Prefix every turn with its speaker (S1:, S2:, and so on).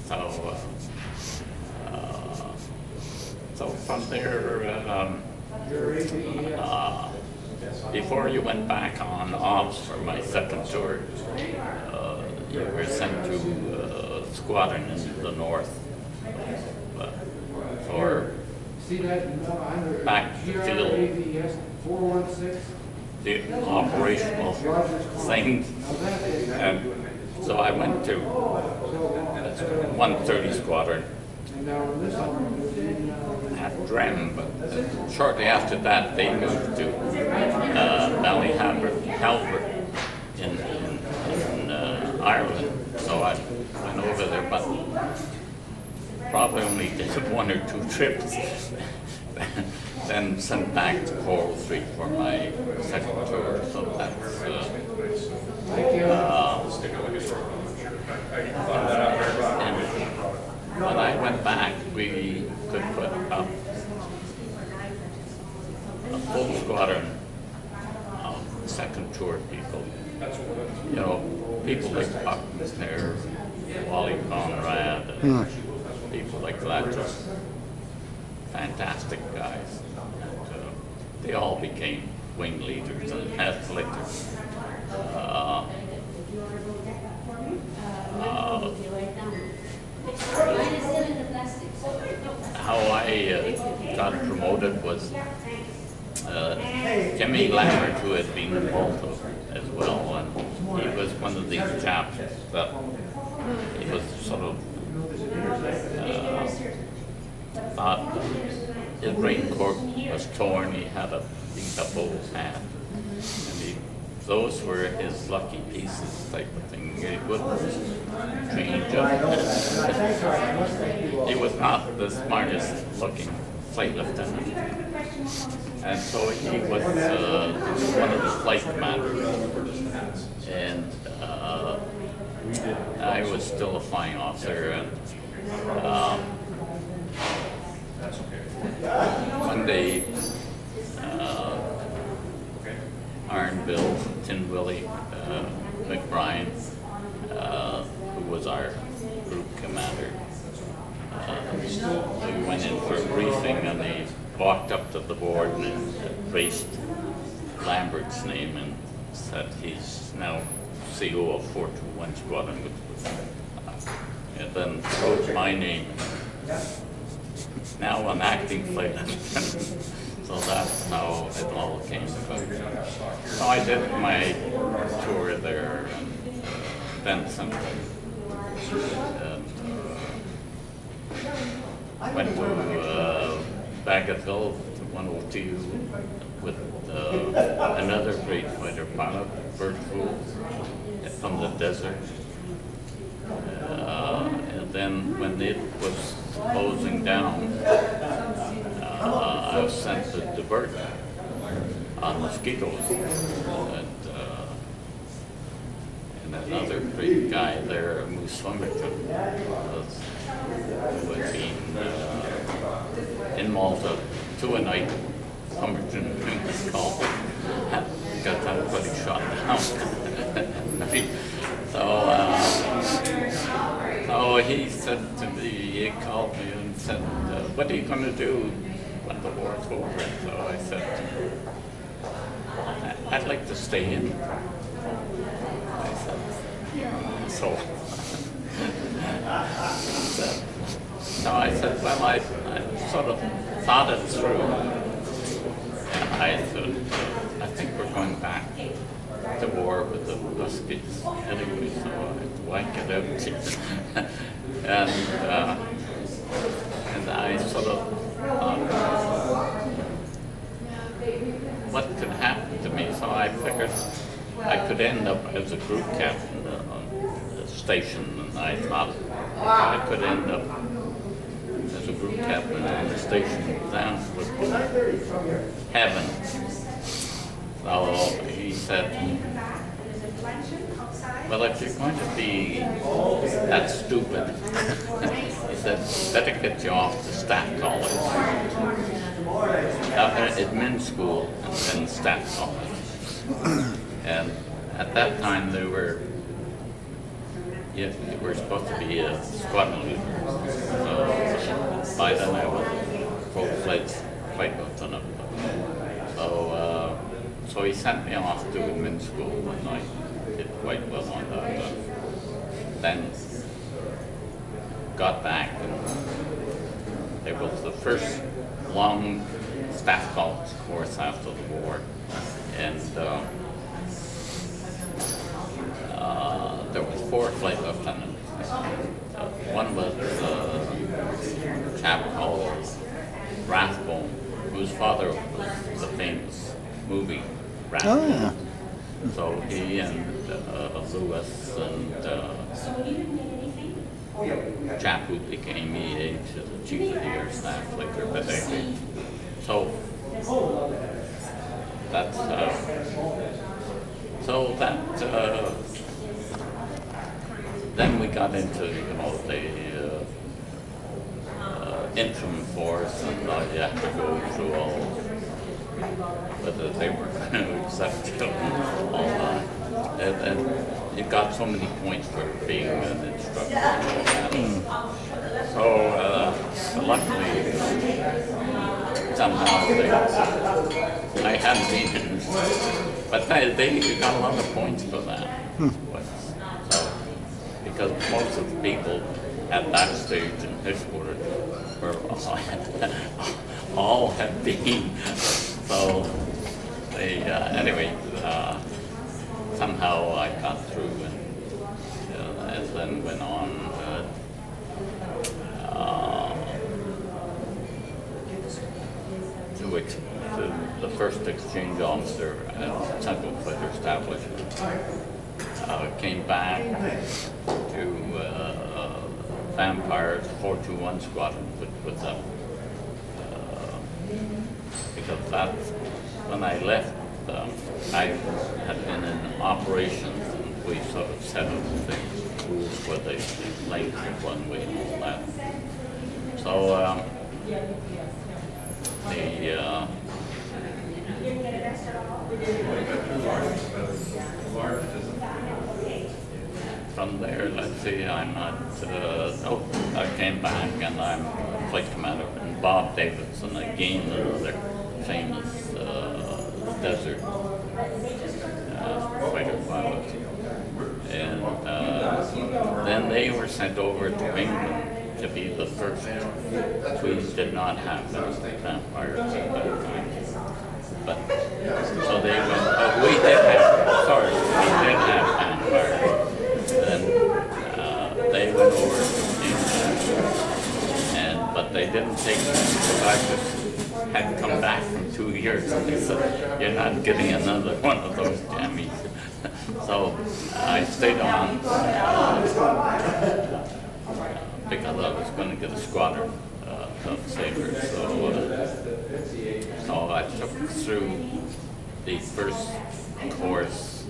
S1: So, so from there, before you went back on ops for my second tour, you were sent to squadron in the north for back to field, the operational things. And so I went to 130 Squadron at Drem, but shortly after that they moved to Ballyhalbert in Ireland. So I went over there, but probably only did one or two trips. Then sent back to Coral Street for my second tour. So that's and when I went back, we could put up a full squadron of second tour people. You know, people like Buck there, Wally Conrad, and people like that, just fantastic guys. And, they all became wing leaders and athletes. How I got promoted was Jimmy Lambert, who had been involved as well, and he was one of these chaps that he was sort of thought his raincoat was torn, he had a beat up old hat, and those were his lucky pieces type of thing. He wouldn't change up. He was not the smartest looking flight lieutenant. And so he was one of the flight commanders. And I was still a flying officer. And one day, Iron Bill, Tin Willie, McBride, who was our group commander, we went in for a briefing, and they walked up to the board and traced Lambert's name and said he's now CO of 421 Squadron, and then wrote my name. Now I'm acting flight lieutenant. So that's how it all came about. So I did my tour there, and then something. And went to Bagotville to 102 with another great fighter pilot, Bert Fool, from the desert. And then when it was closing down, I was sent to divert on mosquitoes, and another great guy there, Moose Swimerton, was being in Malta 2 a night. Swimerton was called, got everybody shot down. So he said to me, he called me and said, what are you going to do when the war's over? So I said, I'd like to stay in. I said, so. So I said, well, I sort of thought it through. And I said, I think we're going back to war with the Ruskies anyway, so I whack it out. And I sort of thought, what could happen to me? So I figured I could end up as a group captain on the station, and I thought I could end up as a group captain on the station down with heaven. So he said, well, if you're going to be that stupid, he said, better get you off to Staff College, admin school, and then Staff College. And at that time, there were you were supposed to be a squadron leader. So by then I was full-fledged flight lieutenant. So he sent me off to admin school, and I did quite well on that. Then got back, and it was the first long staff college course after the war, and there was 4 flight lieutenants. One was a chap called Rathbone, whose father was the famous movie Rathbone.
S2: Oh, yeah.
S1: So he and Lewis and chap who became EA to the chief of the air staff later, but anyway. So that's then we got into the interim force, and you have to go through all whether they were going to accept all that. And you got so many points for being an instructor. So luckily, somehow I hadn't been, but they got a lot of points for that. So, because most of the people at that stage in headquarters were all had been. So they anyway. Somehow I got through, and then went on to the first exchange officer at Central Flight Establishment. Came back to Vampire's 421 Squadron, which was up because that's when I left. I had been in operations, and we sort of set up the rules for the length of runway and all that. So from there, let's see, I'm at, I came back and I'm flight commander, and Bob Davidson, again, another famous desert fighter pilot. And then they were sent over to England to be the first. We did not have vampires at that time. But, so they went, we did have vampires. And they went over to England. But they didn't take them because I just had come back from 2 years, and they said, you're not getting another one of those jammies. So I stayed on because I was going to get a squadron of Sabres. So I took through the first course